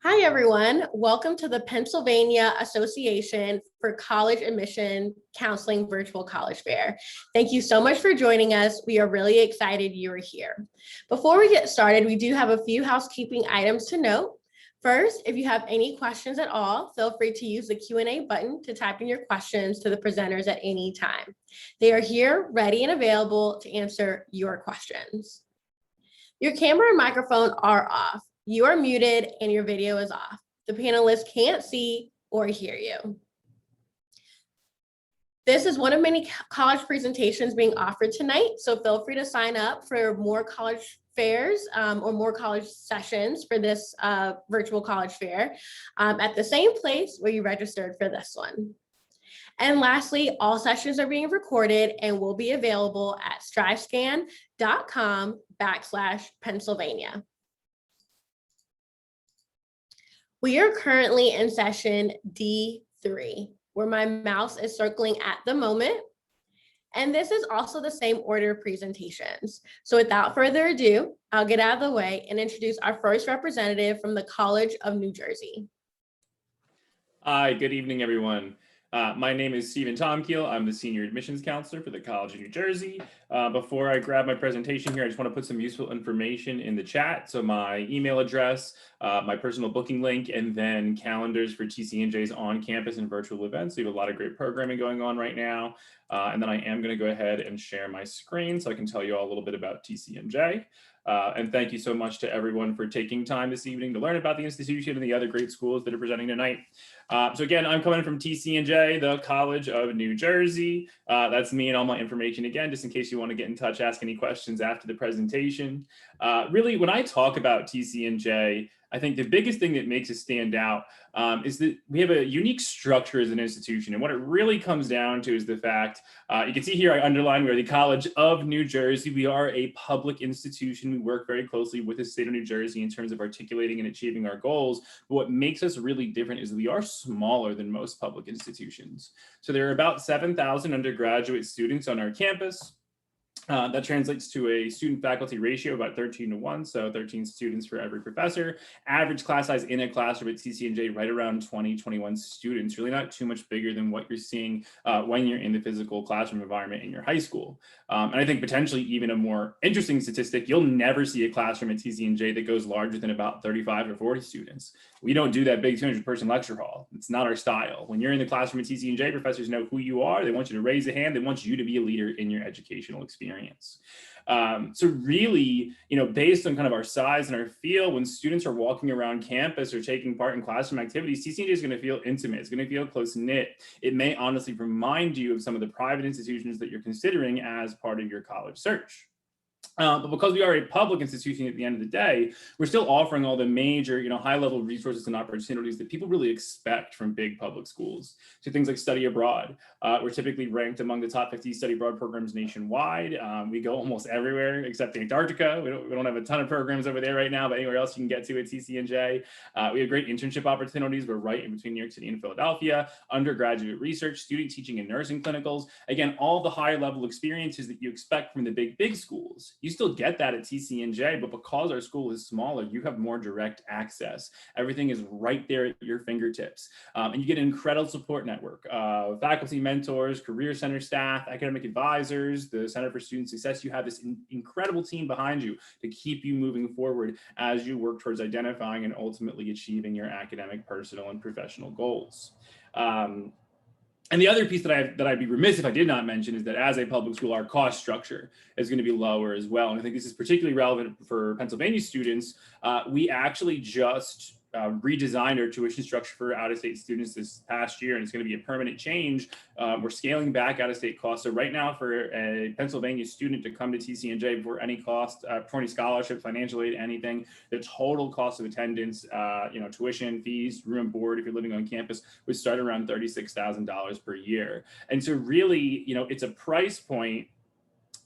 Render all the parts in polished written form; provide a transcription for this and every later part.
Hi, everyone. Welcome to the Pennsylvania Association for College Admission Counseling Virtual College Fair. Thank you so much for joining us. We are really excited you are here. Before we get started, we do have a few housekeeping items to note. First, if you have any questions at all, feel free to use the Q&A button to type in your questions to the presenters at any time. They are here, ready and available to answer your questions. Your camera and microphone are off. You are muted and your video is off. The panelists can't see or hear you. This is one of many college presentations being offered tonight, so feel free to sign up for more college fairs or more college sessions for this virtual college fair at the same place where you registered for this one. And lastly, all sessions are being recorded and will be available at strivescan.com/Pennsylvania. We are currently in session D3, where my mouse is circling at the moment. And this is also the same order of presentations. So without further ado, I'll get out of the way and introduce our first representative from the College of New Jersey. Hi, good evening, everyone. My name is Stephen Tomkiel. I'm the Senior Admissions Counselor for the College of New Jersey. Before I grab my presentation here, I just want to put some useful information in the chat. So my email address, my personal booking link, and then calendars for TCNJ's on-campus and virtual events. We have a lot of great programming going on right now. And then I am going to go ahead and share my screen so I can tell you all a little bit about TCNJ. And thank you so much to everyone for taking time this evening to learn about the institution and the other great schools that are presenting tonight. So again, I'm coming from TCNJ, the College of New Jersey. That's me and all my information again, just in case you want to get in touch, ask any questions after the presentation. Really, when I talk about TCNJ, I think the biggest thing that makes it stand out is that we have a unique structure as an institution. And what it really comes down to is the fact, you can see here I underline, we're the College of New Jersey. We are a public institution. We work very closely with the state of New Jersey in terms of articulating and achieving our goals. But what makes us really different is we are smaller than most public institutions. So there are about 7,000 undergraduate students on our campus. That translates to a student faculty ratio of about 13:1, so 13 students for every professor. Average class size in a classroom at TCNJ right around 21 students, really not too much bigger than what you're seeing when you're in the physical classroom environment in your high school. And I think potentially even a more interesting statistic, you'll never see a classroom at TCNJ that goes larger than about 35 or 40 students. We don't do that big 200-person lecture hall. It's not our style. When you're in the classroom at TCNJ, professors know who you are. They want you to raise a hand. They want you to be a leader in your educational experience. So really, based on kind of our size and our feel, when students are walking around campus or taking part in classroom activities, TCNJ is going to feel intimate. It's going to feel close-knit. It may honestly remind you of some of the private institutions that you're considering as part of your college search. But because we are a public institution at the end of the day, we're still offering all the major, high-level resources and opportunities that people really expect from big public schools. So things like study abroad. We're typically ranked among the top 50 study abroad programs nationwide. We go almost everywhere except Antarctica. We don't have a ton of programs over there right now, but anywhere else you can get to at TCNJ. We have great internship opportunities. We're right in between New York City and Philadelphia. Undergraduate research, student teaching and nursing clinicals. Again, all the high-level experiences that you expect from the big schools. You still get that at TCNJ, but because our school is smaller, you have more direct access. Everything is right there at your fingertips. And you get an incredible support network of faculty mentors, career center staff, academic advisors, the Center for Student Success. You have this incredible team behind you to keep you moving forward as you work towards identifying and ultimately achieving your academic, personal, and professional goals. And the other piece that I'd be remiss if I did not mention is that as a public school, our cost structure is going to be lower as well. And I think this is particularly relevant for Pennsylvania students. We actually just redesigned our tuition structure for out-of-state students this past year, and it's going to be a permanent change. We're scaling back out-of-state costs. So right now, for a Pennsylvania student to come to TCNJ before any cost, for any scholarship, financial aid, anything, the total cost of attendance, tuition, fees, room and board, if you're living on campus, would start around $36,000 per year. And so really, it's a price point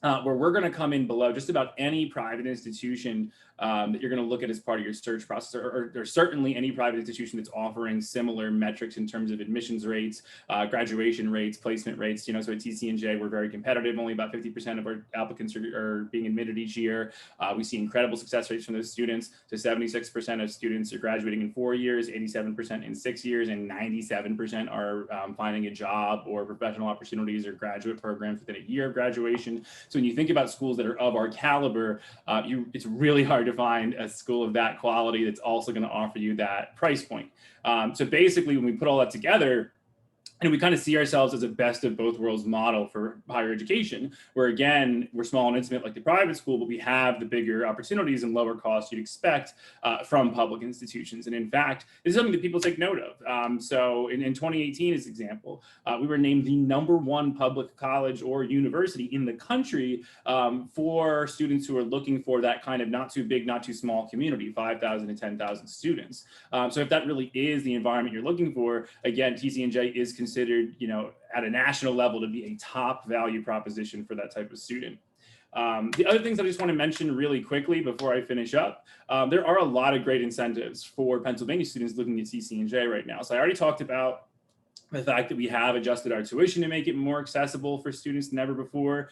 where we're going to come in below just about any private institution that you're going to look at as part of your search process, or certainly any private institution that's offering similar metrics in terms of admissions rates, graduation rates, placement rates. So at TCNJ, we're very competitive. Only about 50% of our applicants are being admitted each year. We see incredible success rates from those students. So 76% of students are graduating in 4 years, 87% in 6 years, and 97% are finding a job or professional opportunities or graduate programs within a year of graduation. So when you think about schools that are of our caliber, it's really hard to find a school of that quality that's also going to offer you that price point. So basically, when we put all that together, and we kind of see ourselves as a best of both worlds model for higher education, where again, we're small and intimate like the private school, but we have the bigger opportunities and lower costs you'd expect from public institutions. And in fact, this is something that people take note of. So in 2018, as an example, we were named the #1 public college or university in the country for students who are looking for that kind of not too big, not too small community, 5,000 to 10,000 students. So if that really is the environment you're looking for, again, TCNJ is considered, at a national level to be a top value proposition for that type of student. The other things I just want to mention really quickly before I finish up, there are a lot of great incentives for Pennsylvania students looking at TCNJ right now. So I already talked about the fact that we have adjusted our tuition to make it more accessible for students than ever before.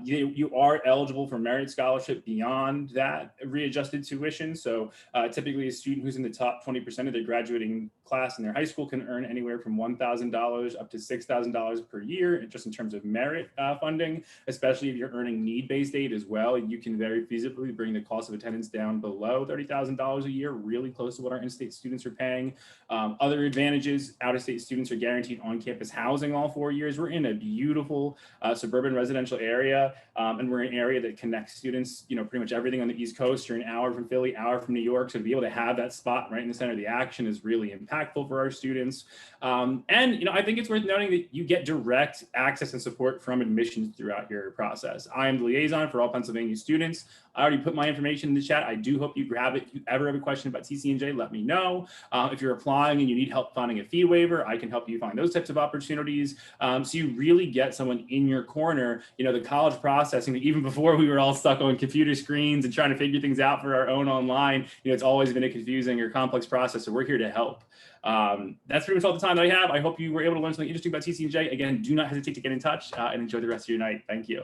You are eligible for merit scholarship beyond that readjusted tuition. So typically a student who's in the top 20% of their graduating class in their high school can earn anywhere from $1,000 up to $6,000 per year, just in terms of merit funding, especially if you're earning need-based aid as well. You can very feasibly bring the cost of attendance down below $30,000 a year, really close to what our in-state students are paying. Other advantages, out-of-state students are guaranteed on-campus housing all 4 years. We're in a beautiful suburban residential area, and we're in an area that connects students, pretty much everything on the East Coast. You're an hour from Philly, hour from New York, so to be able to have that spot right in the center of the action is really impactful for our students. And I think it's worth noting that you get direct access and support from admissions throughout your process. I am the liaison for all Pennsylvania students. I already put my information in the chat. I do hope you grab it. If you ever have a question about TCNJ, let me know. If you're applying and you need help finding a fee waiver, I can help you find those types of opportunities. So you really get someone in your corner. The college processing, even before we were all stuck on computer screens and trying to figure things out for our own online, it's always been a confusing or complex process. So we're here to help. That's pretty much all the time that I have. I hope you were able to learn something interesting about TCNJ. Again, do not hesitate to get in touch and enjoy the rest of your night. Thank you.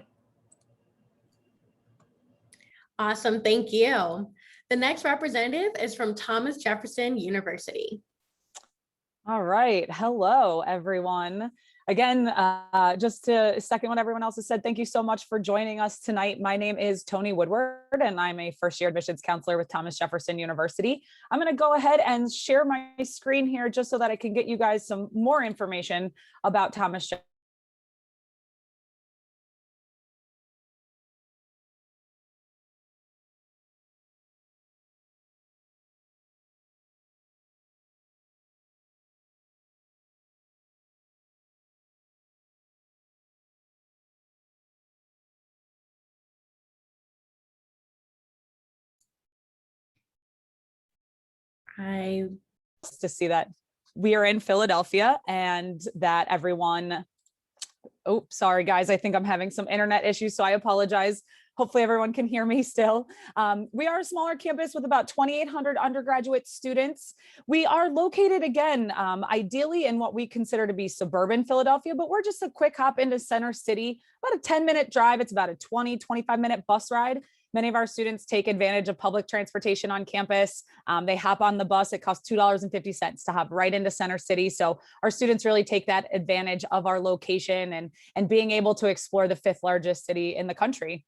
Awesome, thank you. The next representative is from Thomas Jefferson University. All right, hello everyone. Again, just to second what everyone else has said, thank you so much for joining us tonight. My name is Tony Woodward, and I'm a first-year admissions counselor with Thomas Jefferson University. I'm going to go ahead and share my screen here just so that I can get you guys some more information about Thomas Jefferson. To see that we are in Philadelphia and that everyone, oh, sorry guys, I think I'm having some internet issues, so I apologize. Hopefully everyone can hear me still. We are a smaller campus with about 2,800 undergraduate students. We are located again, ideally in what we consider to be suburban Philadelphia, but we're just a quick hop into Center City, about a 10-minute drive. It's about a 25-minute bus ride. Many of our students take advantage of public transportation on campus. They hop on the bus. It costs $2.50 to hop right into Center City. So our students really take that advantage of our location and being able to explore the 5th largest city in the country.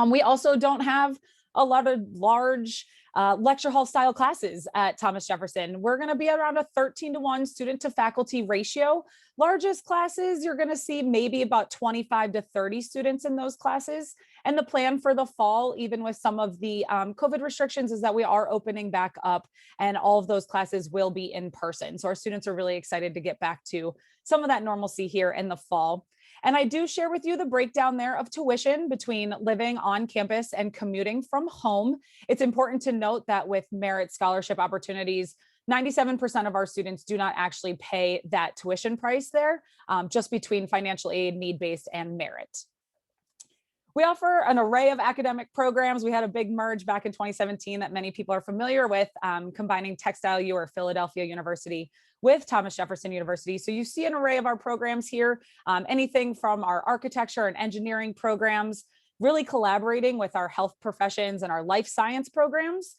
We also don't have a lot of large lecture hall style classes at Thomas Jefferson. We're going to be around a 13-to-1 student to faculty ratio. Largest classes, you're going to see maybe about 25 to 30 students in those classes. And the plan for the fall, even with some of the COVID restrictions, is that we are opening back up and all of those classes will be in person. So our students are really excited to get back to some of that normalcy here in the fall. And I do share with you the breakdown there of tuition between living on campus and commuting from home. It's important to note that with merit scholarship opportunities, 97% of our students do not actually pay that tuition price there, just between financial aid, need-based, and merit. We offer an array of academic programs. We had a big merge back in 2017 that many people are familiar with, combining Textile U, or Philadelphia University, with Thomas Jefferson University. So you see an array of our programs here, anything from our architecture and engineering programs, really collaborating with our health professions and our life science programs.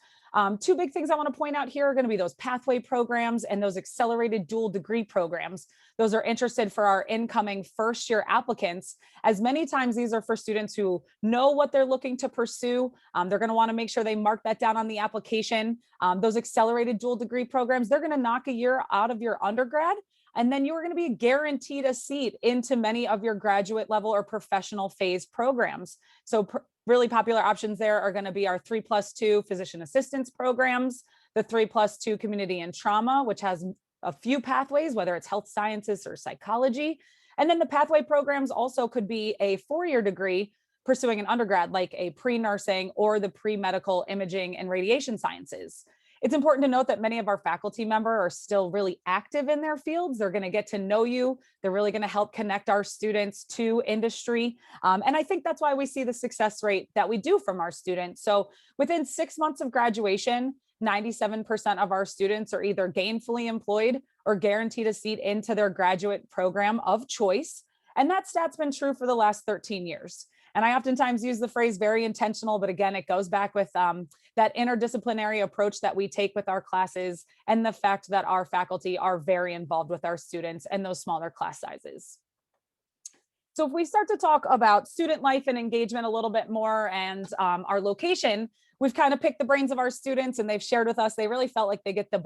Two big things I want to point out here are going to be those pathway programs and those accelerated dual degree programs. Those are interested for our incoming first year applicants, as many times these are for students who know what they're looking to pursue. They're going to want to make sure they mark that down on the application. Those accelerated dual degree programs, they're going to knock a year out of your undergrad, and then you are going to be guaranteed a seat into many of your graduate level or professional phase programs. So really popular options there are going to be our 3+2 physician assistance programs, the 3+2 community and trauma, which has a few pathways, whether it's health sciences or psychology. And then the pathway programs also could be a 4-year degree pursuing an undergrad, like a pre-nursing or the pre-medical imaging and radiation sciences. It's important to note that many of our faculty members are still really active in their fields. They're going to get to know you. They're really going to help connect our students to industry. And I think that's why we see the success rate that we do from our students. So within 6 months of graduation, 97% of our students are either gainfully employed or guaranteed a seat into their graduate program of choice. And that stat's been true for the last 13 years. And I oftentimes use the phrase very intentional, but again, it goes back with that interdisciplinary approach that we take with our classes and the fact that our faculty are very involved with our students and those smaller class sizes. So if we start to talk about student life and engagement a little bit more and our location, we've kind of picked the brains of our students, and they've shared with us they really felt like they get get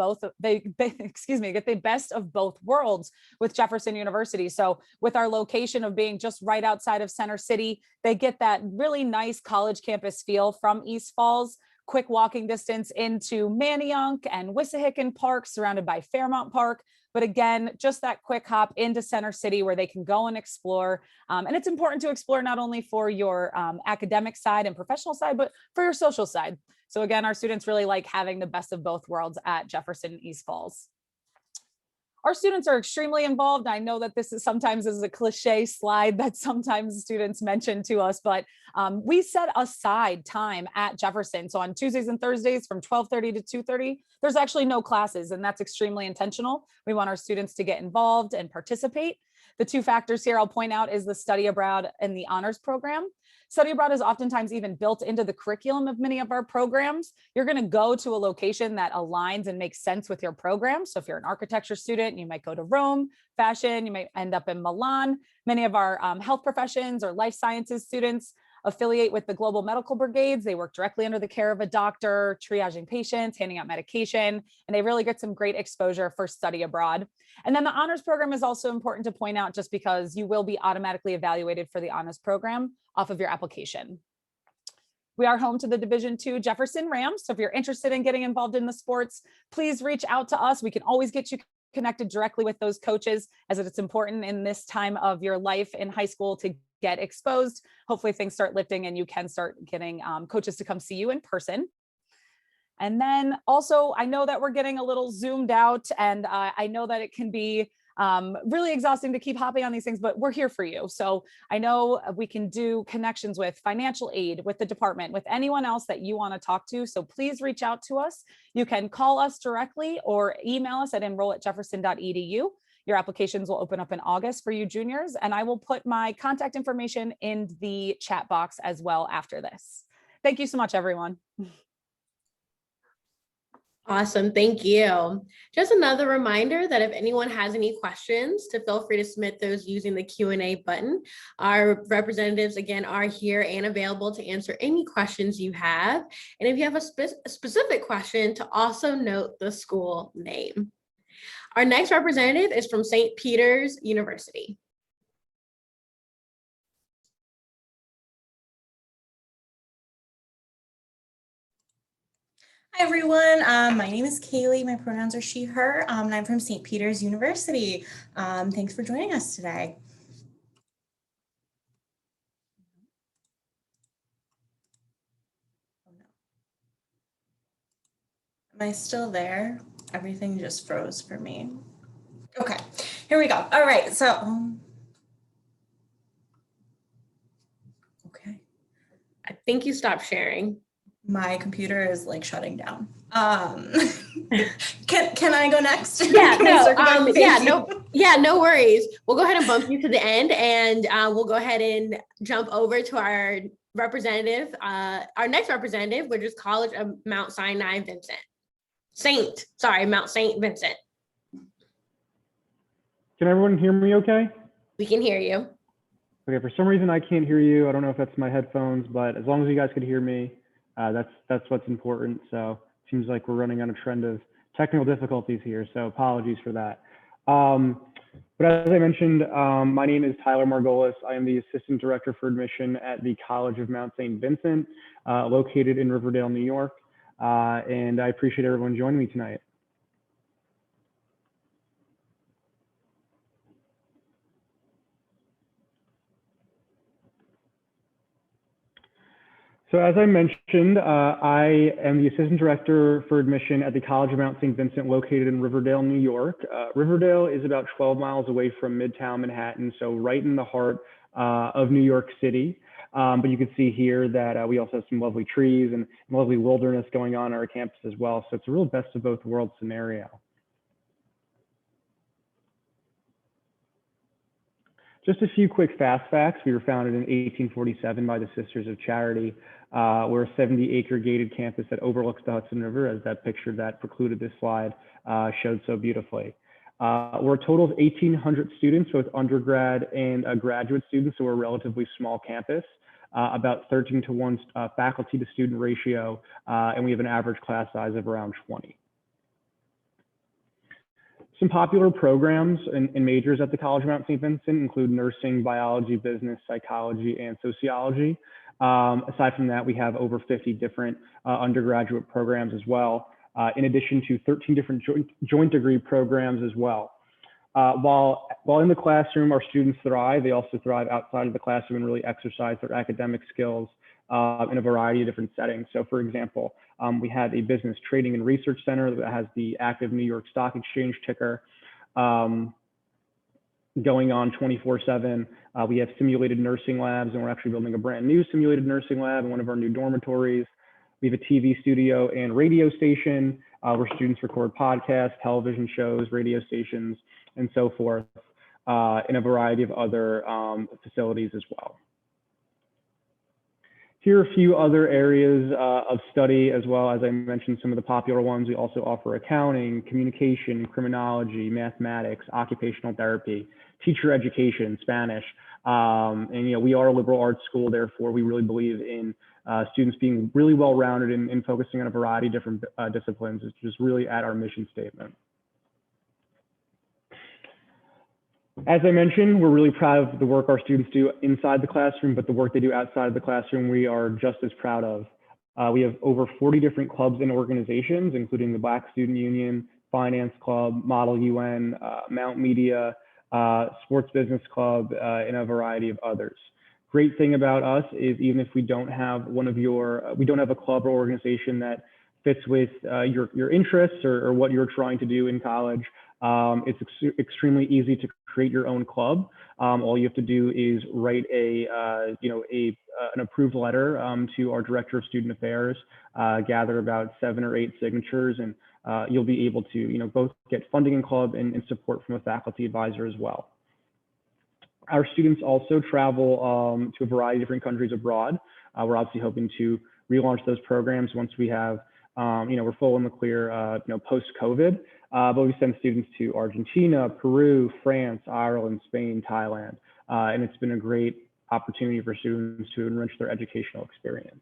the best of both worlds with Jefferson University. So with our location of being just right outside of Center City, they get that really nice college campus feel from East Falls, quick walking distance into Manayunk and Wissahickon Park, surrounded by Fairmount Park. But again, just that quick hop into Center City where they can go and explore. And it's important to explore not only for your academic side and professional side, but for your social side. So again, our students really like having the best of both worlds at Jefferson East Falls. Our students are extremely involved. I know that this is sometimes a cliche slide that sometimes students mention to us, but we set aside time at Jefferson. So on Tuesdays and Thursdays from 12:30 to 2:30, there's actually no classes, and that's extremely intentional. We want our students to get involved and participate. The two factors here I'll point out is the study abroad and the honors program. Study abroad is oftentimes even built into the curriculum of many of our programs. You're going to go to a location that aligns and makes sense with your program. So if you're an architecture student, you might go to Rome. Fashion, you might end up in Milan. Many of our health professions or life sciences students affiliate with the global medical brigades. They work directly under the care of a doctor, triaging patients, handing out medication, and they really get some great exposure for study abroad. And then the honors program is also important to point out, just because you will be automatically evaluated for the honors program off of your application. We are home to the Division II Jefferson Rams. So if you're interested in getting involved in the sports, please reach out to us. We can always get you connected directly with those coaches, as it's important in this time of your life in high school to get exposed. Hopefully things start lifting and you can start getting coaches to come see you in person. And then also, I know that we're getting a little zoomed out, and I know that it can be really exhausting to keep hopping on these things, but we're here for you. So I know we can do connections with financial aid, with the department, with anyone else that you want to talk to. So please reach out to us. You can call us directly or email us at enroll@jefferson.edu. Your applications will open up in August for you juniors, and I will put my contact information in the chat box as well after this. Thank you so much, everyone. Awesome, thank you. Just another reminder that if anyone has any questions, to feel free to submit those using the Q&A button. Our representatives, again, are here and available to answer any questions you have. And if you have a specific question, to also note the school name. Our next representative is from St. Peter's University. Hi everyone, my name is Kaylee, my pronouns are she, her, and I'm from St. Peter's University. Thanks for joining us today. Oh, no. Am I still there? Everything just froze for me. Okay, here we go. All right, so, okay. think you stopped sharing. My computer is like shutting down. Can I go next? Yeah, Can I circle back? Thank you. no worries. We'll go ahead and bump you to the end, and we'll go ahead and jump over to our representative, our next representative, which is College of Mount Sinai Vincent. Mount St. Vincent. Can everyone hear me okay? We can hear you. Okay, for some reason I can't hear you. I don't know if that's my headphones, but as long as you guys could hear me, that's what's important. So it seems like we're running on a trend of technical difficulties here, so apologies for that. But as I mentioned, my name is Tyler Margolis. I am the Assistant Director for Admission at the College of Mount St. Vincent, located in Riverdale, New York. And I appreciate everyone joining me tonight. So as I mentioned, I am the Assistant Director for Admission at the College of Mount St. Vincent located in Riverdale, New York. Riverdale is about 12 miles away from Midtown Manhattan, so right in the heart of New York City. But you can see here that we also have some lovely trees and lovely wilderness going on our campus as well. So it's a real best of both worlds scenario. Just a few quick fast facts. We were founded in 1847 by the Sisters of Charity. We're a 70-acre gated campus that overlooks the Hudson River, as that picture that precluded this slide showed so beautifully. We're a total of 1,800 students, both undergrad and graduate students, so we're a relatively small campus, about 13-to-1 faculty to student ratio, and we have an average class size of around 20. Some popular programs and majors at the College of Mount St. Vincent include nursing, biology, business, psychology, and sociology. Aside from that, we have over 50 different undergraduate programs as well, in addition to 13 different joint degree programs as well. While in the classroom, our students thrive, they also thrive outside of the classroom and really exercise their academic skills in a variety of different settings. So for example, we have a business training and research center that has the active New York Stock Exchange ticker going on 24/7. We have simulated nursing labs, and we're actually building a brand new simulated nursing lab in one of our new dormitories. We have a TV studio and radio station where students record podcasts, television shows, radio stations, and so forth, in a variety of other facilities as well. Here are a few other areas of study as well. As I mentioned, some of the popular ones. We also offer accounting, communication, criminology, mathematics, occupational therapy, teacher education, Spanish. And we are a liberal arts school, therefore we really believe in students being really well-rounded and focusing on a variety of different disciplines, which is really at our mission statement. As I mentioned, we're really proud of the work our students do inside the classroom, but the work they do outside of the classroom, we are just as proud of. We have over 40 different clubs and organizations, including the Black Student Union, Finance Club, Model UN, Mount Media, Sports Business Club, and a variety of others. Great thing about us is even if we don't have we don't have a club or organization that fits with your interests or what you're trying to do in college, it's extremely easy to create your own club. All you have to do is write an approved letter to our Director of Student Affairs, gather about 7 or 8 signatures, and you'll be able to both get funding in club and support from a faculty advisor as well. Our students also travel to a variety of different countries abroad. We're obviously hoping to relaunch those programs once we have we're full in the clear, post-COVID, but we send students to Argentina, Peru, France, Ireland, Spain, Thailand, and it's been a great opportunity for students to enrich their educational experience.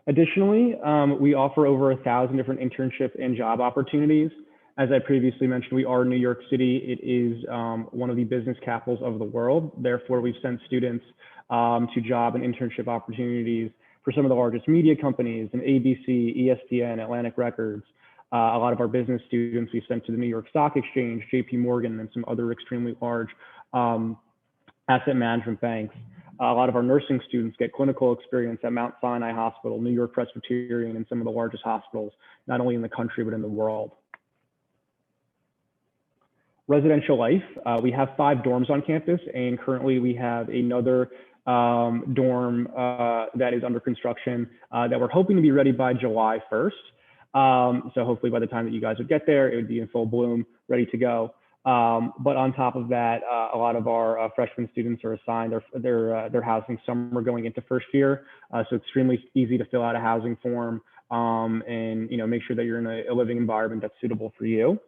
Additionally, we offer over 1,000 different internship and job opportunities. As I previously mentioned, we are New York City. It is one of the business capitals of the world. Therefore, we've sent students to job and internship opportunities for some of the largest media companies, and ABC, ESPN, Atlantic Records. A lot of our business students we sent to the New York Stock Exchange, JP Morgan, and some other extremely large asset management banks. A lot of our nursing students get clinical experience at Mount Sinai Hospital, New York Presbyterian, and some of the largest hospitals, not only in the country, but in the world. Residential life, we have 5 dorms on campus, and currently we have another dorm that is under construction that we're hoping to be ready by July 1st. So hopefully by the time that you guys would get there, it would be in full bloom, ready to go. But on top of that, a lot of our freshman students are assigned their housing summer going into first year. So extremely easy to fill out a housing form and make sure that you're in a living environment that's suitable for you.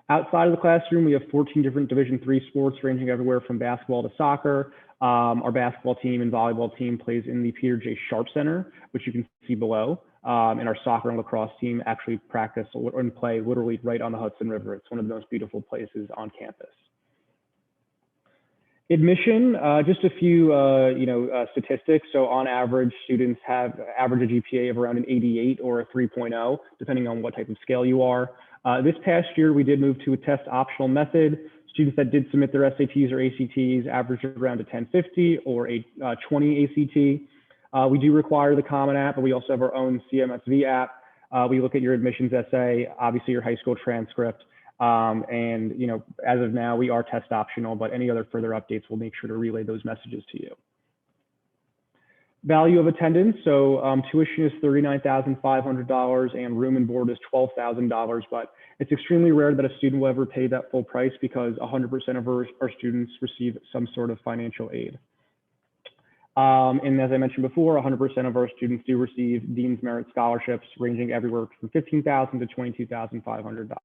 Outside of the classroom, we have 14 different Division III sports ranging everywhere from basketball to soccer. Our basketball team and volleyball team plays in the Peter J. Sharp Center, which you can see below. And our soccer and lacrosse team actually practice and play literally right on the Hudson River. It's one of the most beautiful places on campus. Admission, just a few statistics. So on average, students average a GPA of around an 88 or a 3.0, depending on what type of scale you are. This past year, we did move to a test optional method. Students that did submit their SATs or ACTs averaged around a 1050 or a 20 ACT. We do require the Common App, but we also have our own CMSV app. We look at your admissions essay, obviously your high school transcript, and as of now, we are test optional, but any other further updates, we'll make sure to relay those messages to you. Value of attendance, so tuition is $39,500 and room and board is $12,000, but it's extremely rare that a student will ever pay that full price because 100% of our students receive some sort of financial aid. And as I mentioned before, 100% of our students do receive Dean's Merit Scholarships ranging everywhere from $15,000 to $22,500.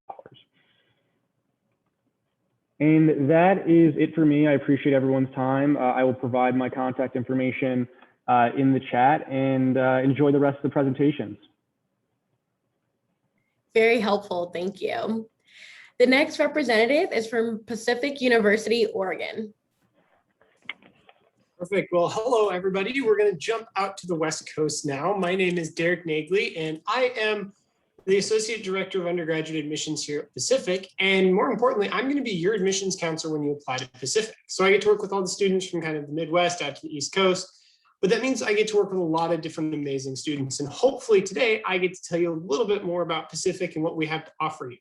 And that is it for me. I appreciate everyone's time. I will provide my contact information in the chat and enjoy the rest of the presentations. Very helpful, thank you. The next representative is from Pacific University, Oregon. Perfect. Well, hello, everybody. We're going to jump out to the West Coast now. My name is Derek Nagley, and I am the Associate Director of Undergraduate Admissions here at Pacific. And more importantly, I'm going to be your admissions counselor when you apply to Pacific. So I get to work with all the students from kind of the Midwest out to the East Coast. But that means I get to work with a lot of different amazing students. And hopefully today, I get to tell you a little bit more about Pacific and what we have to offer you.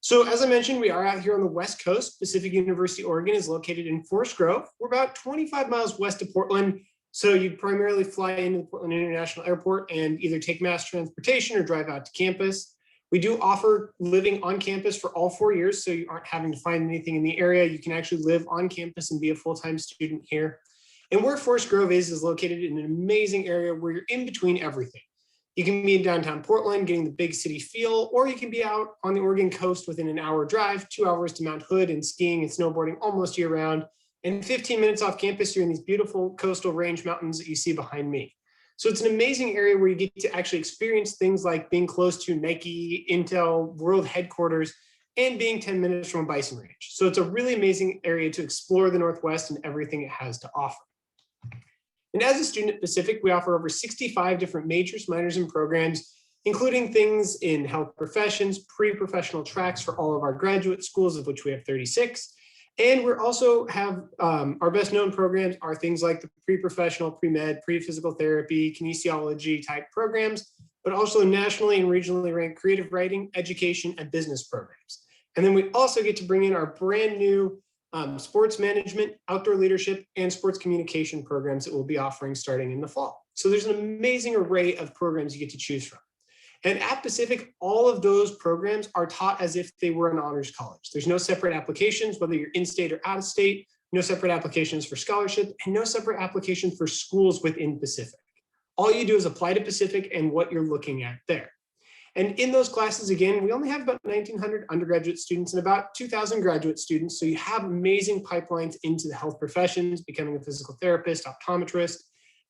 So as I mentioned, we are out here on the West Coast. Pacific University, Oregon is located in Forest Grove. We're about 25 miles west of Portland. So you'd primarily fly into the Portland International Airport and either take mass transportation or drive out to campus. We do offer living on campus for all 4 years, so you aren't having to find anything in the area. You can actually live on campus and be a full-time student here. And where Forest Grove is located in an amazing area where you're in between everything. You can be in downtown Portland, getting the big city feel, or you can be out on the Oregon coast within an hour drive, 2 hours to Mount Hood and skiing and snowboarding almost year round. And 15 minutes off campus, you're in these beautiful coastal range mountains that you see behind me. So it's an amazing area where you get to actually experience things like being close to Nike, Intel, world headquarters, and being 10 minutes from a bison ranch. So it's a really amazing area to explore the Northwest and everything it has to offer. And as a student at Pacific, we offer over 65 different majors, minors, and programs, including things in health professions, pre-professional tracks for all of our graduate schools, of which we have 36. And we also have our best known programs are things like the pre-professional, pre-med, pre-physical therapy, kinesiology type programs, but also nationally and regionally ranked creative writing, education, and business programs. And then we also get to bring in our brand new sports management, outdoor leadership, and sports communication programs that we'll be offering starting in the fall. So there's an amazing array of programs you get to choose from. And at Pacific, all of those programs are taught as if they were an honors college. There's no separate applications, whether you're in state or out of state, no separate applications for scholarship, and no separate application for schools within Pacific. All you do is apply to Pacific and what you're looking at there. And in those classes, again, we only have about 1,900 undergraduate students and about 2,000 graduate students. So you have amazing pipelines into the health professions, becoming a physical therapist, optometrist,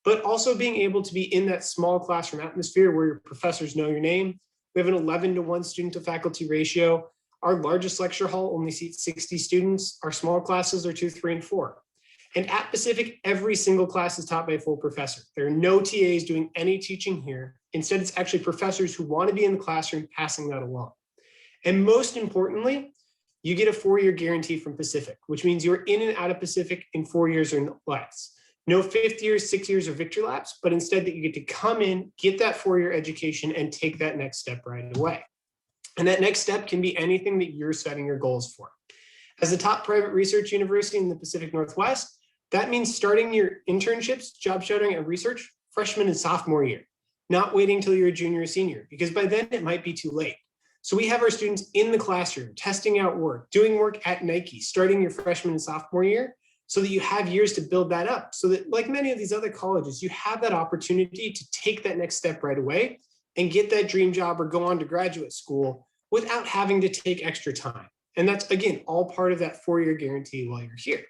but also being able to be in that small classroom atmosphere where your professors know your name. We have an 11-to-1 student to faculty ratio. Our largest lecture hall only seats 60 students. Our small classes are 2, 3, and 4. And at Pacific, every single class is taught by a full professor. There are no TAs doing any teaching here. Instead, it's actually professors who want to be in the classroom passing that along. And most importantly, you get a 4-year guarantee from Pacific, which means you're in and out of Pacific in 4 years or less. No 5th years, 6 years, or victory laps, but instead that you get to come in, get that 4-year education, and take that next step right away. And that next step can be anything that you're setting your goals for. As the top private research university in the Pacific Northwest, that means starting your internships, job shadowing, and research freshman and sophomore year, not waiting till you're a junior or senior, because by then it might be too late. So we have our students in the classroom, testing out work, doing work at Nike, starting your freshman and sophomore year, so that you have years to build that up. So that, like many of these other colleges, you have that opportunity to take that next step right away and get that dream job or go on to graduate school without having to take extra time. And that's, again, all part of that 4-year guarantee while you're here.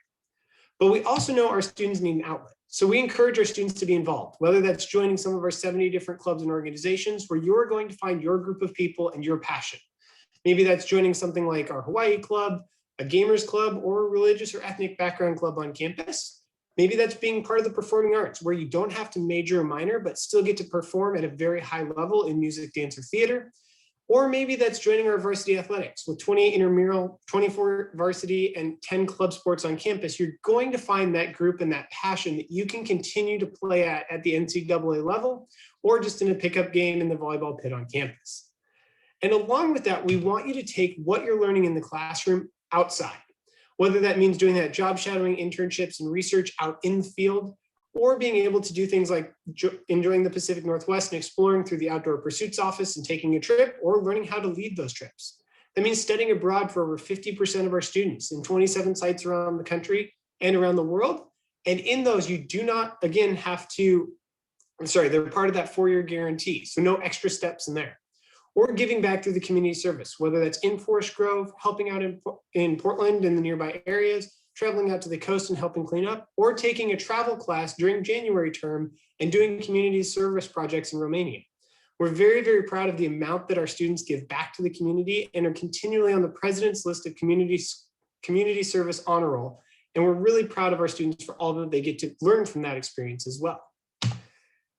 But we also know our students need an outlet. So we encourage our students to be involved, whether that's joining some of our 70 different clubs and organizations where you're going to find your group of people and your passion. Maybe that's joining something like our Hawaii club, a gamers club, or a religious or ethnic background club on campus. Maybe that's being part of the performing arts where you don't have to major or minor, but still get to perform at a very high level in music, dance, or theater. Or maybe that's joining our varsity athletics with 28 intramural, 24 varsity, and 10 club sports on campus. You're going to find that group and that passion that you can continue to play at the NCAA level, or just in a pickup game in the volleyball pit on campus. And along with that, we want you to take what you're learning in the classroom outside, whether that means doing that job shadowing, internships, and research out in the field, or being able to do things like enjoying the Pacific Northwest and exploring through the Outdoor Pursuits Office and taking a trip, or learning how to lead those trips. That means studying abroad for over 50% of our students in 27 sites around the country and around the world. And in those, you do not, again, have to, they're part of that 4-year guarantee. So no extra steps in there. Or giving back through the community service, whether that's in Forest Grove, helping out in Portland and the nearby areas, traveling out to the coast and helping clean up, or taking a travel class during January term and doing community service projects in Romania. We're very, very proud of the amount that our students give back to the community and are continually on the president's list of community service honor roll. And we're really proud of our students for all that they get to learn from that experience as well.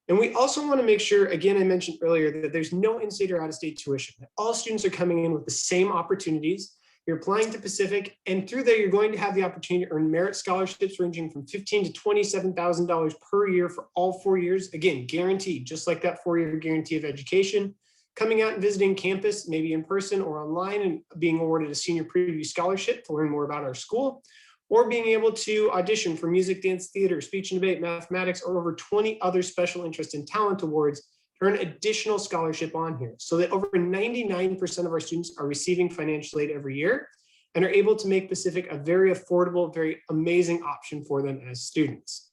And we also want to make sure, again, I mentioned earlier that there's no in-state or out-of-state tuition. All students are coming in with the same opportunities. You're applying to Pacific, and through there, you're going to have the opportunity to earn merit scholarships ranging from $15,000 to $27,000 per year for all 4 years. Again, guaranteed, just like that 4-year guarantee of education. Coming out and visiting campus, maybe in person or online, and being awarded a senior preview scholarship to learn more about our school, or being able to audition for music, dance, theater, speech and debate, mathematics, or over 20 other special interest and talent awards to earn additional scholarship on here, so that over 99% of our students are receiving financial aid every year and are able to make Pacific a very affordable, very amazing option for them as students.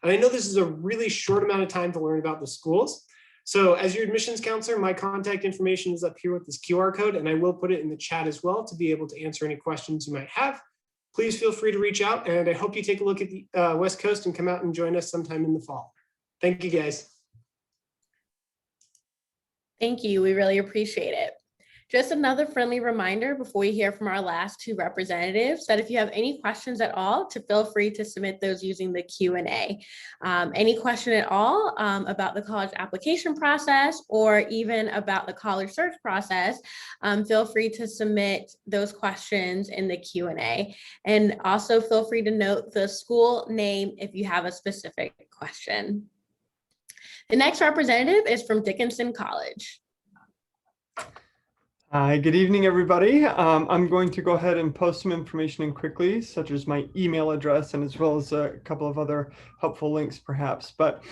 And I know this is a really short amount of time to learn about the schools. So as your admissions counselor, my contact information is up here with this QR code, and I will put it in the chat as well to be able to answer any questions you might have. Please feel free to reach out, and I hope you take a look at the West Coast and come out and join us sometime in the fall. Thank you, guys. Thank you. We really appreciate it. Just another friendly reminder before we hear from our last 2 representatives that if you have any questions at all, to feel free to submit those using the Q&A. Any question at all about the college application process or even about the college search process, feel free to submit those questions in the Q&A. And also feel free to note the school name if you have a specific question. The next representative is from Dickinson College. Hi, good evening, everybody. I'm going to go ahead and post some information in quickly, such as my email address and as well as a couple of other helpful links, perhaps. But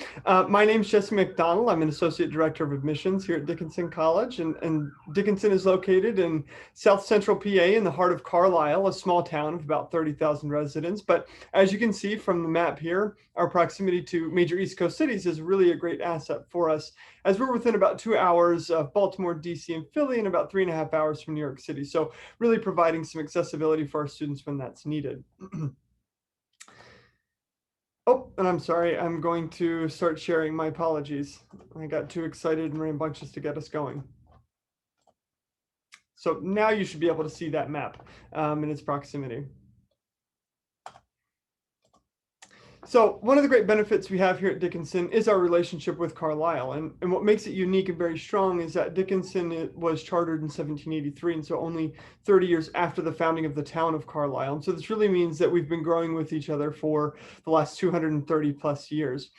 my name is Jesse McDonald. I'm an Associate Director of Admissions here at Dickinson College. And Dickinson is located in South Central PA in the heart of Carlisle, a small town of about 30,000 residents. But as you can see from the map here, our proximity to major East Coast cities is really a great asset for us, as we're within about 2 hours of Baltimore, DC, and Philly, and about 3.5 hours from New York City. So really providing some accessibility for our students when that's needed. Oh, and I'm sorry, I'm going to start sharing. My apologies. I got too excited and rambunctious to get us going. So now you should be able to see that map in its proximity. So one of the great benefits we have here at Dickinson is our relationship with Carlisle. And what makes it unique and very strong is that Dickinson was chartered in 1783, and so only 30 years after the founding of the town of Carlisle. And so this really means that we've been growing with each other for the last 230 plus years.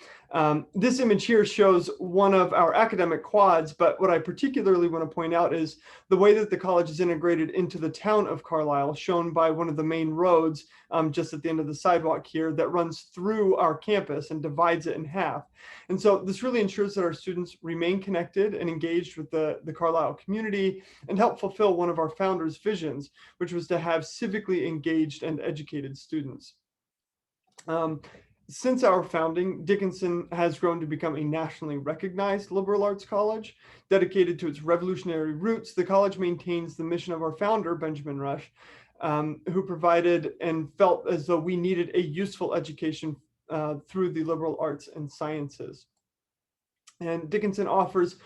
This image here shows one of our academic quads, but what I particularly want to point out is the way that the college is integrated into the town of Carlisle, shown by one of the main roads just at the end of the sidewalk here that runs through our campus and divides it in half. And so this really ensures that our students remain connected and engaged with the Carlisle community and help fulfill one of our founders' visions, which was to have civically engaged and educated students. Since our founding, Dickinson has grown to become a nationally recognized liberal arts college. Dedicated to its revolutionary roots, the college maintains the mission of our founder, Benjamin Rush, who provided and felt as though we needed a useful education through the liberal arts and sciences. And Dickinson offers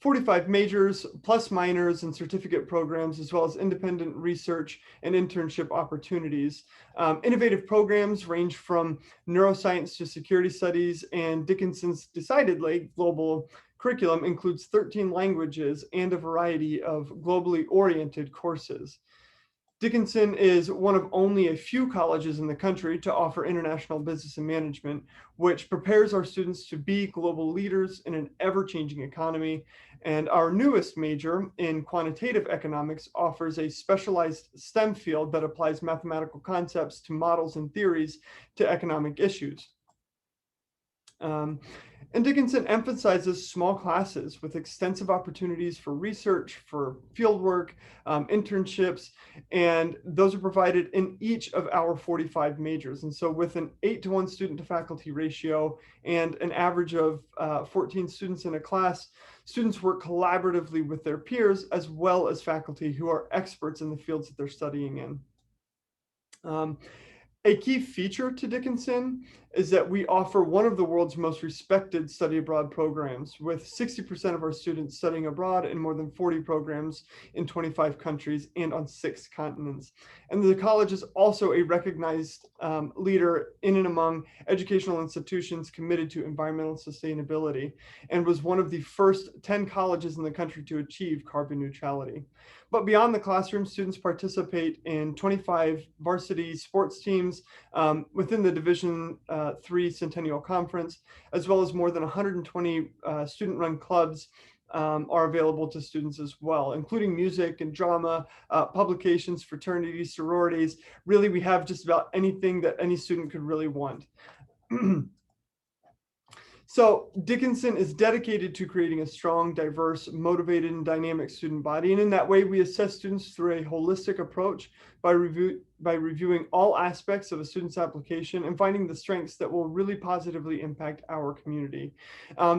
45 majors plus minors and certificate programs, as well as independent research and internship opportunities. Innovative programs range from neuroscience to security studies, and Dickinson's decidedly global curriculum includes 13 languages and a variety of globally oriented courses. Dickinson is one of only a few colleges in the country to offer international business and management, which prepares our students to be global leaders in an ever-changing economy. And our newest major in quantitative economics offers a specialized STEM field that applies mathematical concepts to models and theories to economic issues. And Dickinson emphasizes small classes with extensive opportunities for research, for fieldwork, internships, and those are provided in each of our 45 majors. And so with an 8-to-1 student to faculty ratio and an average of 14 students in a class, students work collaboratively with their peers as well as faculty who are experts in the fields that they're studying in. A key feature to Dickinson is that we offer one of the world's most respected study abroad programs, with 60% of our students studying abroad in more than 40 programs in 25 countries and on 6 continents. And the college is also a recognized leader in and among educational institutions committed to environmental sustainability, and was one of the first 10 colleges in the country to achieve carbon neutrality. But beyond the classroom, students participate in 25 varsity sports teams within the Division III Centennial Conference, as well as more than 120 student-run clubs are available to students as well, including music and drama, publications, fraternities, sororities. Really, we have just about anything that any student could really want. So Dickinson is dedicated to creating a strong, diverse, motivated, and dynamic student body. And in that way, we assess students through a holistic approach by reviewing all aspects of a student's application and finding the strengths that will really positively impact our community.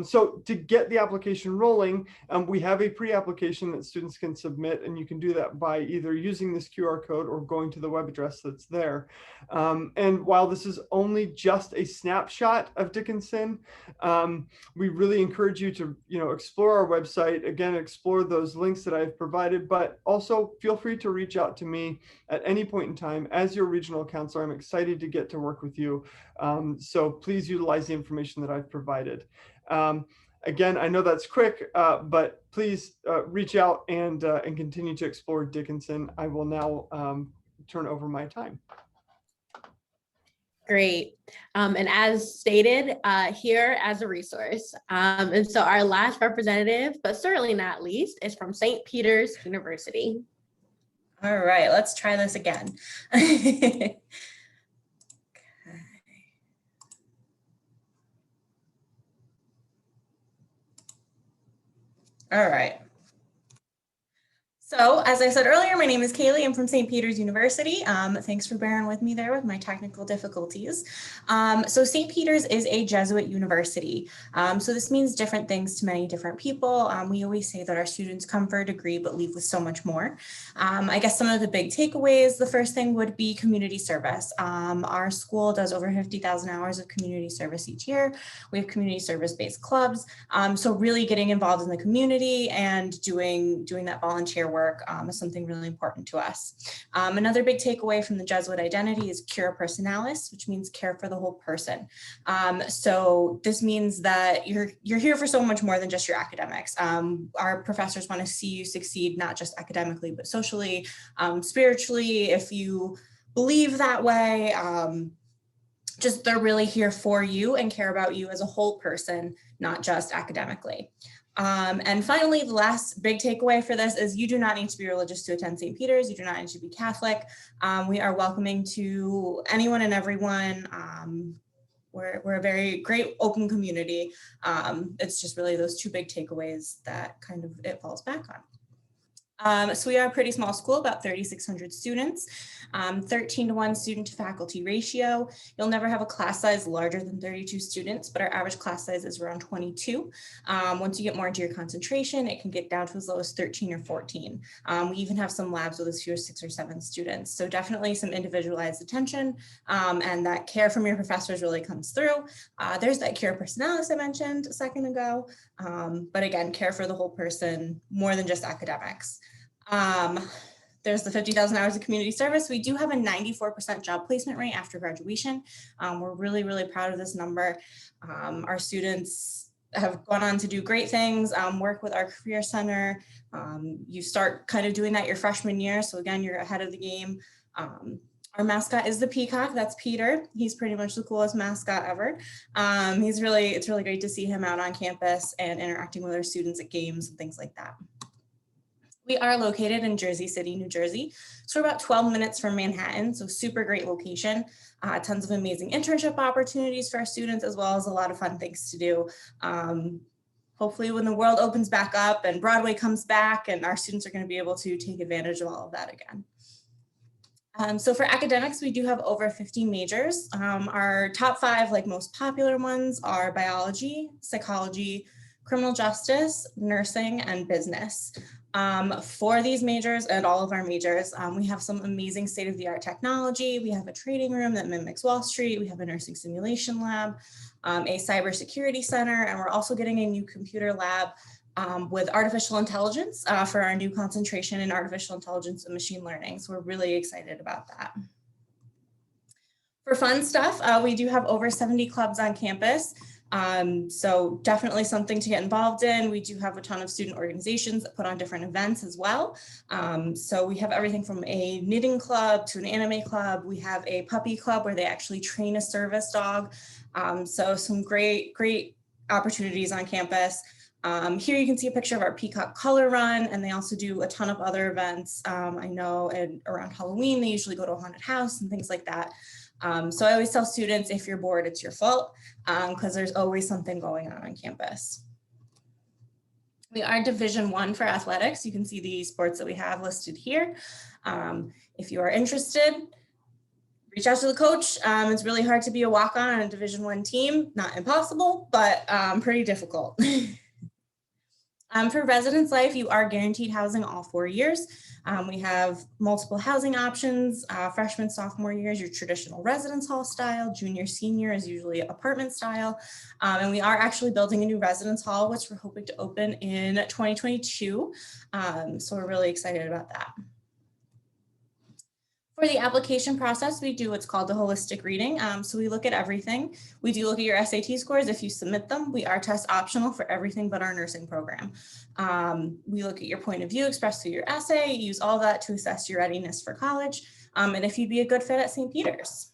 So to get the application rolling, we have a pre-application that students can submit, and you can do that by either using this QR code or going to the web address that's there. And while this is only just a snapshot of Dickinson, we really encourage you to, explore our website, again, explore those links that I've provided, but also feel free to reach out to me at any point in time. As your regional counselor, I'm excited to get to work with you. So please utilize the information that I've provided. Again, I know that's quick, but please reach out and continue to explore Dickinson. I will now turn over my time. Great. And as stated, here as a resource. And so our last representative, but certainly not least, is from St. Peter's University. All right, let's try this again. Okay. All right. So as I said earlier, my name is Kaylee. I'm from St. Peter's University. Thanks for bearing with me there with my technical difficulties. So St. Peter's is a Jesuit university. So this means different things to many different people. We always say that our students come for a degree, but leave with so much more. I guess some of the big takeaways, the first thing would be community service. Our school does over 50,000 hours of community service each year. We have community service-based clubs. So really getting involved in the community and doing that volunteer work is something really important to us. Another big takeaway from the Jesuit identity is cura personalis, which means care for the whole person. So this means that you're here for so much more than just your academics. Our professors want to see you succeed, not just academically, but socially, spiritually, if you believe that way. just they're really here for you and care about you as a whole person, not just academically. And finally, the last big takeaway for this is you do not need to be religious to attend St. Peter's. You do not need to be Catholic. We are welcoming to anyone and everyone. We're a very great open community. It's just really those two big takeaways that kind of it falls back on. So we are a pretty small school, about 3,600 students, 13-to-1 student to faculty ratio. You'll never have a class size larger than 32 students, but our average class size is around 22. Once you get more into your concentration, it can get down to as low as 13 or 14. We even have some labs with as few as 6 or 7 students. So definitely some individualized attention, and that care from your professors really comes through. There's that care personalis I mentioned a second ago. But again, care for the whole person more than just academics. There's the 50,000 hours of community service. We do have a 94% job placement rate after graduation. We're really, really proud of this number. Our students have gone on to do great things, work with our career center. You start kind of doing that your freshman year. So again, you're ahead of the game. Our mascot is the peacock. That's Peter. He's pretty much the coolest mascot ever. It's really great to see him out on campus and interacting with our students at games and things like that. We are located in Jersey City, New Jersey. So we're about 12 minutes from Manhattan. So super great location. Tons of amazing internship opportunities for our students, as well as a lot of fun things to do. Hopefully when the world opens back up and Broadway comes back, and our students are going to be able to take advantage of all of that again. So for academics, we do have over 50 majors. Our top 5, like most popular ones, are biology, psychology, criminal justice, nursing, and business. For these majors and all of our majors, we have some amazing state-of-the-art technology. We have a trading room that mimics Wall Street. We have a nursing simulation lab, a cybersecurity center, and we're also getting a new computer lab with artificial intelligence for our new concentration in artificial intelligence and machine learning. So we're really excited about that. For fun stuff, we do have over 70 clubs on campus. So definitely something to get involved in. We do have a ton of student organizations that put on different events as well. So we have everything from a knitting club to an anime club. We have a puppy club where they actually train a service dog. So some great opportunities on campus. Here you can see a picture of our Peacock Color Run, and they also do a ton of other events. I know around Halloween, they usually go to a haunted house and things like that. So I always tell students, if you're bored, it's your fault, because there's always something going on campus. We are Division I for athletics. You can see the sports that we have listed here. If you are interested, reach out to the coach. It's really hard to be a walk-on on a Division I team. Not impossible, but pretty difficult. For residence life, you are guaranteed housing all 4 years. We have multiple housing options. Freshman, sophomore years, your traditional residence hall style. Junior, senior is usually apartment style. And we are actually building a new residence hall, which we're hoping to open in 2022. So we're really excited about that. For the application process, we do what's called the holistic reading. So we look at everything. We do look at your SAT scores if you submit them. We are test optional for everything but our nursing program. We look at your point of view expressed through your essay, use all that to assess your readiness for college, and if you'd be a good fit at St. Peter's.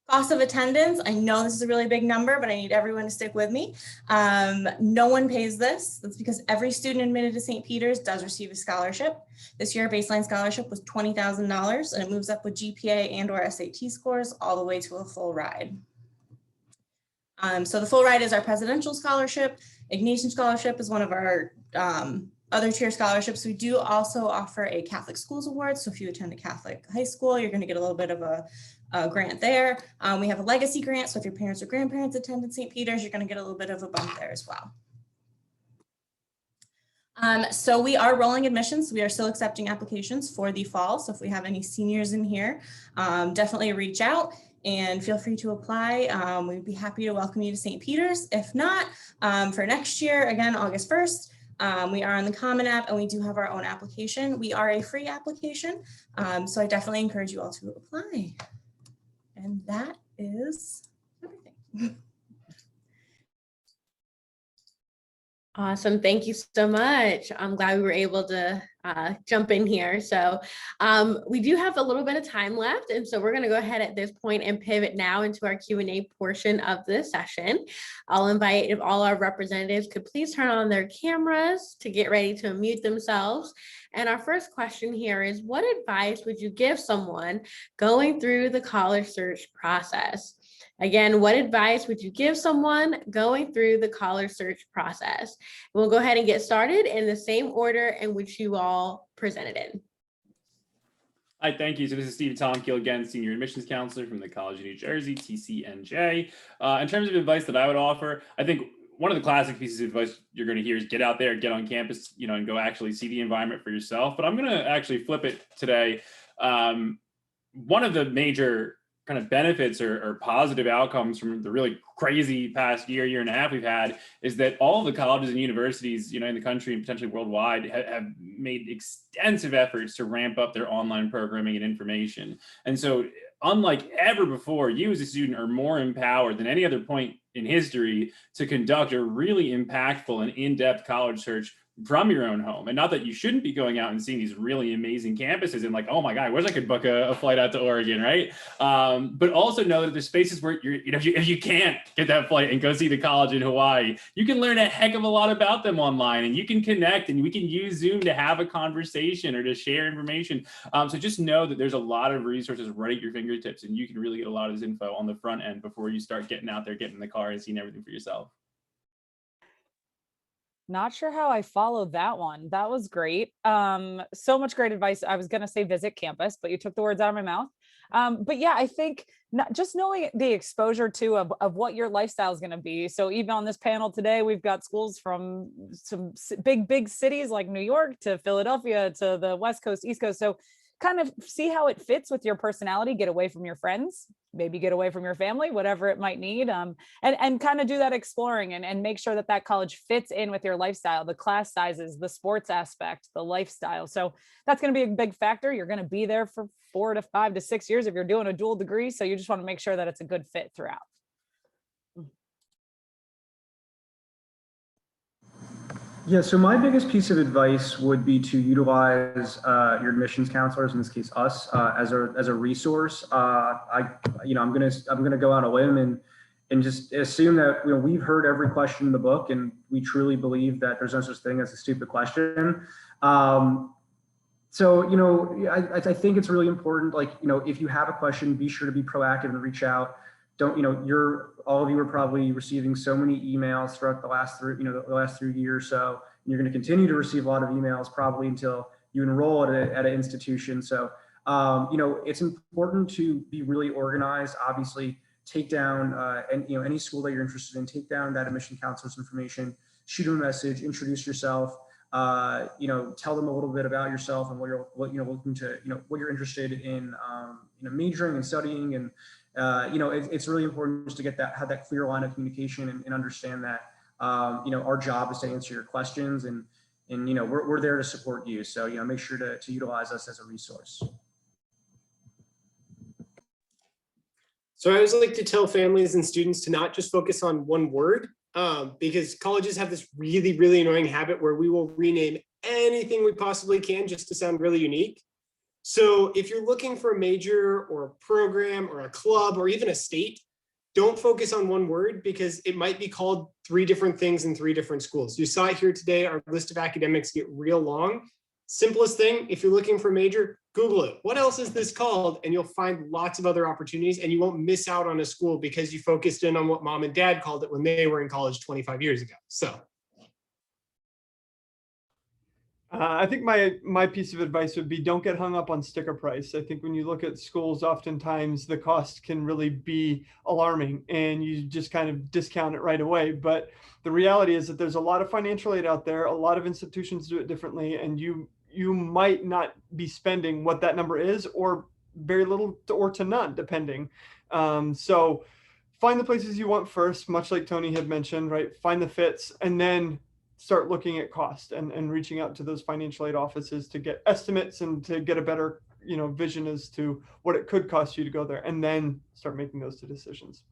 Cost of attendance, I know this is a really big number, but I need everyone to stick with me. No one pays this. That's because every student admitted to St. Peter's does receive a scholarship. This year, our baseline scholarship was $20,000, and it moves up with GPA and or SAT scores all the way to a full ride. So the full ride is our presidential scholarship. Ignatian scholarship is one of our other tier scholarships. We do also offer a Catholic Schools Award. So if you attend a Catholic high school, you're going to get a little bit of a grant there. We have a legacy grant. So if your parents or grandparents attended St. Peter's, you're going to get a little bit of a bump there as well. So we are rolling admissions. We are still accepting applications for the fall. So if we have any seniors in here, definitely reach out and feel free to apply. We'd be happy to welcome you to St. Peter's. If not, for next year, again, August 1st, we are on the Common App and we do have our own application. We are a free application. So I definitely encourage you all to apply. And that is everything. Awesome. Thank you so much. I'm glad we were able to jump in here. So we do have a little bit of time left. And so we're going to go ahead at this point and pivot now into our Q&A portion of the session. I'll invite if all our representatives could please turn on their cameras to get ready to unmute themselves. And our first question here is, what advice would you give someone going through the college search process? Again, what advice would you give someone going through the college search process? We'll go ahead and get started in the same order in which you all presented in. Hi, thank you. So this is Steve Tomkiel again, Senior Admissions Counselor from the College of New Jersey, TCNJ. In terms of advice that I would offer, I think one of the classic pieces of advice you're going to hear is get out there, get on campus, and go actually see the environment for yourself. But I'm going to actually flip it today. One of the major kind of benefits or positive outcomes from the really crazy past year and a half we've had is that all of the colleges and universities, in the country and potentially worldwide have made extensive efforts to ramp up their online programming and information. And so unlike ever before, you as a student are more empowered than any other point in history to conduct a really impactful and in-depth college search from your own home. And not that you shouldn't be going out and seeing these really amazing campuses and like, oh my God, I wish I could book a flight out to Oregon, right? But also know that there's spaces where if you can't get that flight and go see the college in Hawaii, you can learn a heck of a lot about them online, and you can connect, and we can use Zoom to have a conversation or to share information. So just know that there's a lot of resources right at your fingertips, and you can really get a lot of this info on the front end before you start getting out there, getting in the car and seeing everything for yourself. Not sure how I followed that one. That was great. So much great advice. I was going to say visit campus, but you took the words out of my mouth. But yeah, I think just knowing the exposure too of what your lifestyle is going to be. So even on this panel today, we've got schools from some big cities like New York to Philadelphia to the West Coast, East Coast. So kind of see how it fits with your personality, get away from your friends, maybe get away from your family, whatever it might need, and kind of do that exploring and make sure that college fits in with your lifestyle, the class sizes, the sports aspect, the lifestyle. So that's going to be a big factor. You're going to be there for 4 to 5 to 6 years if you're doing a dual degree. So you just want to make sure that it's a good fit throughout. Yeah, so my biggest piece of advice would be to utilize your admissions counselors, in this case us, as a resource. I'm gonna go on a limb and just assume that we've heard every question in the book, and we truly believe that there's no such thing as a stupid question. I think it's really important. If you have a question, be sure to be proactive and reach out. All of you are probably receiving so many emails throughout the last 3 years. So you're going to continue to receive a lot of emails probably until you enroll at an institution. So, it's important to be really organized. Obviously, take down any school that you're interested in, take down that admission counselor's information, shoot them a message, introduce yourself, tell them a little bit about yourself and what you're interested in, majoring and studying. And it's really important just to have that clear line of communication and understand that, our job is to answer your questions, and we're there to support you. So, make sure to utilize us as a resource. So I always like to tell families and students to not just focus on one word, because colleges have this really, really annoying habit where we will rename anything we possibly can just to sound really unique. So if you're looking for a major or a program or a club or even a state, don't focus on one word, because it might be called 3 different things in 3 different schools. You saw it here today. Our list of academics get real long. Simplest thing, if you're looking for a major, Google it. What else is this called? And you'll find lots of other opportunities, and you won't miss out on a school because you focused in on what mom and dad called it when they were in college 25 years ago. So. I think my piece of advice would be, don't get hung up on sticker price. I think when you look at schools, oftentimes the cost can really be alarming and you just kind of discount it right away. But the reality is that there's a lot of financial aid out there. A lot of institutions do it differently, and you might not be spending what that number is, or very little or to none, depending. So find the places you want first, much like Tony had mentioned, right? Find the fits, and then start looking at cost and reaching out to those financial aid offices to get estimates and to get a better, vision as to what it could cost you to go there, and then start making those decisions.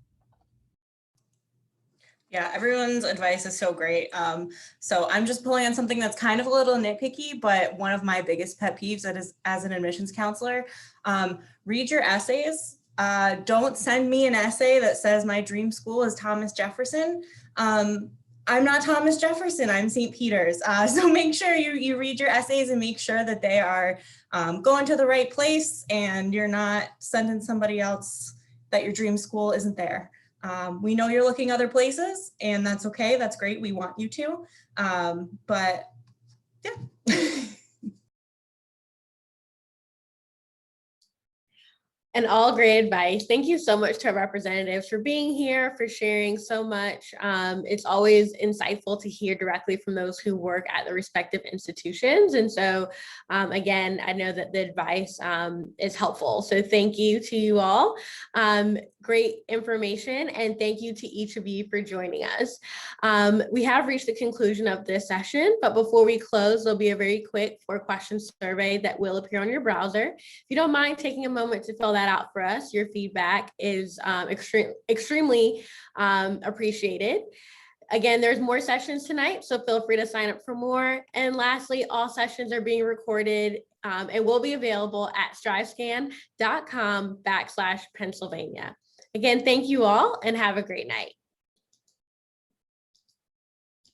Yeah, everyone's advice is so great. So I'm just pulling on something that's kind of a little nitpicky, but one of my biggest pet peeves that is as an admissions counselor, read your essays. Don't send me an essay that says my dream school is Thomas Jefferson. I'm not Thomas Jefferson, I'm St. Peter's. So make sure you read your essays and make sure that they are going to the right place and you're not sending somebody else that your dream school isn't there. We know you're looking other places and that's okay, that's great, we want you to, but yeah. And all great advice. Thank you so much to our representatives for being here, for sharing so much. It's always insightful to hear directly from those who work at the respective institutions. And so again, I know that the advice is helpful. So thank you to you all. Great information. And thank you to each of you for joining us. We have reached the conclusion of this session, but before we close, there'll be a very quick 4-question survey that will appear on your browser. If you don't mind taking a moment to fill that out for us, your feedback is extremely appreciated. Again, there's more sessions tonight, so feel free to sign up for more. And lastly, all sessions are being recorded and will be available at strivescan.com/Pennsylvania. Again, thank you all and have a great night.